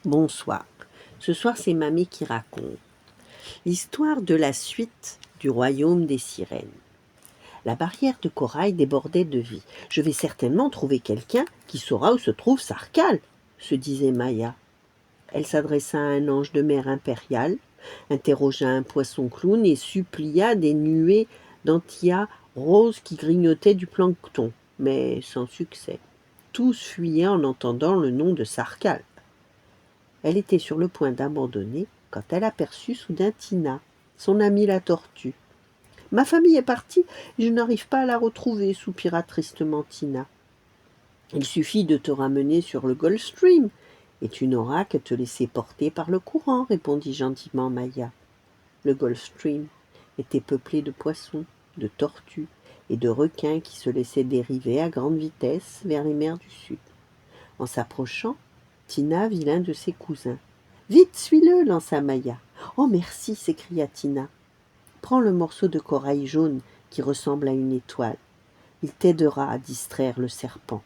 Bonsoir. Ce soir, c'est Mamie qui raconte l'histoire de la suite du royaume des sirènes. La barrière de corail débordait de vie. Je vais certainement trouver quelqu'un qui saura où se trouve Sarkal, se disait Maya. Elle s'adressa à un ange de mer impérial, interrogea un poisson clown et supplia des nuées d'antillas roses qui grignotaient du plancton, mais sans succès. Tous fuyaient en entendant le nom de Sarkal. Elle était sur le point d'abandonner quand elle aperçut soudain Tina, son amie la tortue. « Ma famille est partie et je n'arrive pas à la retrouver, soupira tristement Tina. « Il suffit de te ramener sur le Gulf Stream et tu n'auras qu'à te laisser porter par le courant, répondit gentiment Maya. Le Gulf Stream était peuplé de poissons, de tortues et de requins qui se laissaient dériver à grande vitesse vers les mers du Sud. En s'approchant, Tina vit l'un de ses cousins. « Vite, suis-le » lança Maya. « Oh, merci » s'écria Tina. « Prends le morceau de corail jaune qui ressemble à une étoile. Il t'aidera à distraire le serpent. »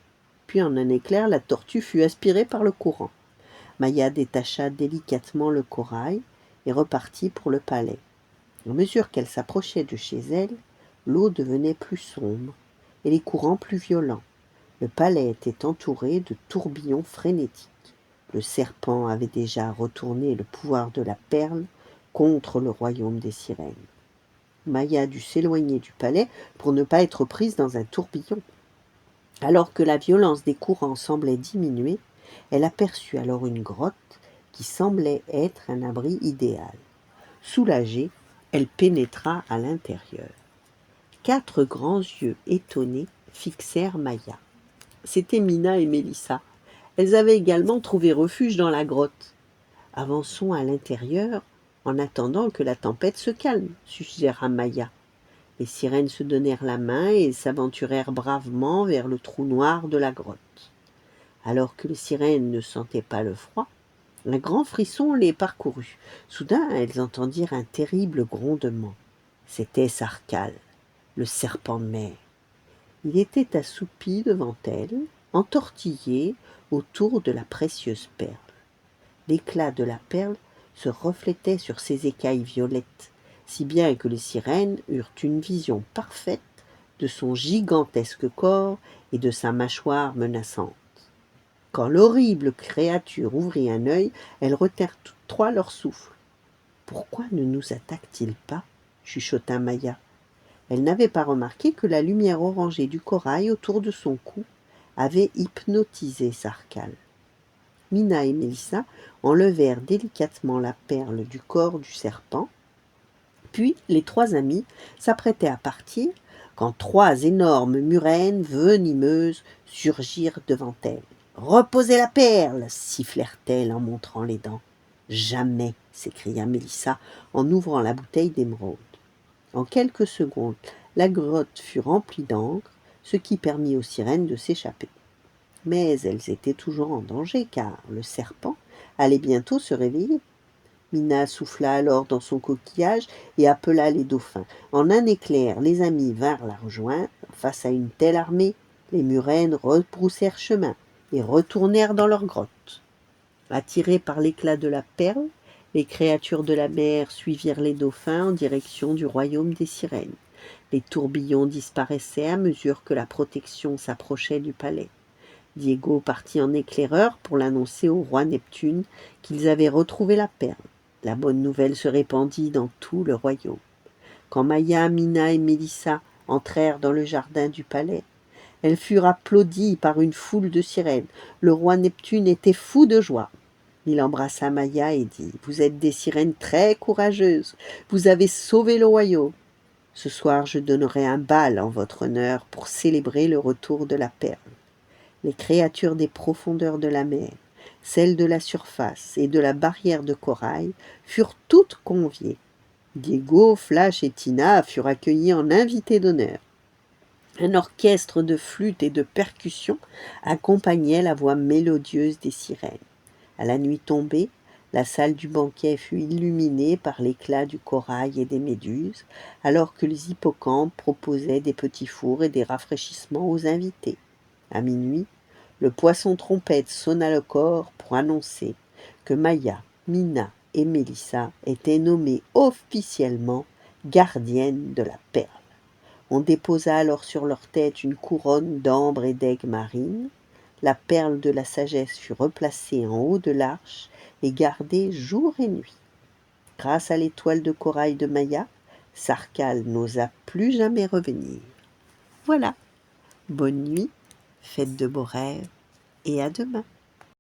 Puis en un éclair, la tortue fut aspirée par le courant. Maya détacha délicatement le corail et repartit pour le palais. À mesure qu'elle s'approchait de chez elle, l'eau devenait plus sombre et les courants plus violents. Le palais était entouré de tourbillons frénétiques. Le serpent avait déjà retourné le pouvoir de la perle contre le royaume des sirènes. Maya dut s'éloigner du palais pour ne pas être prise dans un tourbillon. Alors que la violence des courants semblait diminuer, elle aperçut alors une grotte qui semblait être un abri idéal. Soulagée, elle pénétra à l'intérieur. 4 grands yeux étonnés fixèrent Maya. C'étaient Mina et Mélissa. Elles avaient également trouvé refuge dans la grotte. « Avançons à l'intérieur en attendant que la tempête se calme, » suggéra Maya. Les sirènes se donnèrent la main et s'aventurèrent bravement vers le trou noir de la grotte. Alors que les sirènes ne sentaient pas le froid, un grand frisson les parcourut. Soudain, elles entendirent un terrible grondement. C'était Sarkal, le serpent de mer. Il était assoupi devant elles, entortillé autour de la précieuse perle. L'éclat de la perle se reflétait sur ses écailles violettes, si bien que les sirènes eurent une vision parfaite de son gigantesque corps et de sa mâchoire menaçante. Quand l'horrible créature ouvrit un œil, elles retinrent toutes 3 leur souffle. « Pourquoi ne nous attaque-t-il pas » chuchota Maya. Elle n'avait pas remarqué que la lumière orangée du corail autour de son cou avait hypnotisé Sarkal. Mina et Mélissa enlevèrent délicatement la perle du corps du serpent, puis les 3 amies s'apprêtaient à partir quand 3 énormes murènes venimeuses surgirent devant elles. « Reposez la perle » sifflèrent-elles en montrant les dents. « Jamais » s'écria Mélissa en ouvrant la bouteille d'émeraude. En quelques secondes, la grotte fut remplie d'encre, ce qui permit aux sirènes de s'échapper. Mais elles étaient toujours en danger, car le serpent allait bientôt se réveiller. Mina souffla alors dans son coquillage et appela les dauphins. En un éclair, les amis vinrent la rejoindre. Face à une telle armée, les murènes rebroussèrent chemin et retournèrent dans leur grotte. Attirées par l'éclat de la perle, les créatures de la mer suivirent les dauphins en direction du royaume des sirènes. Les tourbillons disparaissaient à mesure que la protection s'approchait du palais. Diego partit en éclaireur pour l'annoncer au roi Neptune qu'ils avaient retrouvé la perle. La bonne nouvelle se répandit dans tout le royaume. Quand Maya, Mina et Mélissa entrèrent dans le jardin du palais, elles furent applaudies par une foule de sirènes. Le roi Neptune était fou de joie. Il embrassa Maya et dit « Vous êtes des sirènes très courageuses. Vous avez sauvé le royaume. Ce soir, je donnerai un bal en votre honneur pour célébrer le retour de la perle. » Les créatures des profondeurs de la mer, celles de la surface et de la barrière de corail furent toutes conviées. Diego, Flash et Tina furent accueillis en invités d'honneur. Un orchestre de flûtes et de percussions accompagnait la voix mélodieuse des sirènes. À la nuit tombée, la salle du banquet fut illuminée par l'éclat du corail et des méduses, alors que les hippocampes proposaient des petits fours et des rafraîchissements aux invités. À minuit, le poisson-trompette sonna le corps pour annoncer que Maya, Mina et Mélissa étaient nommées officiellement gardiennes de la perle. On déposa alors sur leur tête une couronne d'ambre et d'aigues marines. La perle de la sagesse fut replacée en haut de l'arche et gardée jour et nuit. Grâce à l'étoile de corail de Maya, Sarkal n'osa plus jamais revenir. Voilà, bonne nuit, faites de beaux rêves et à demain.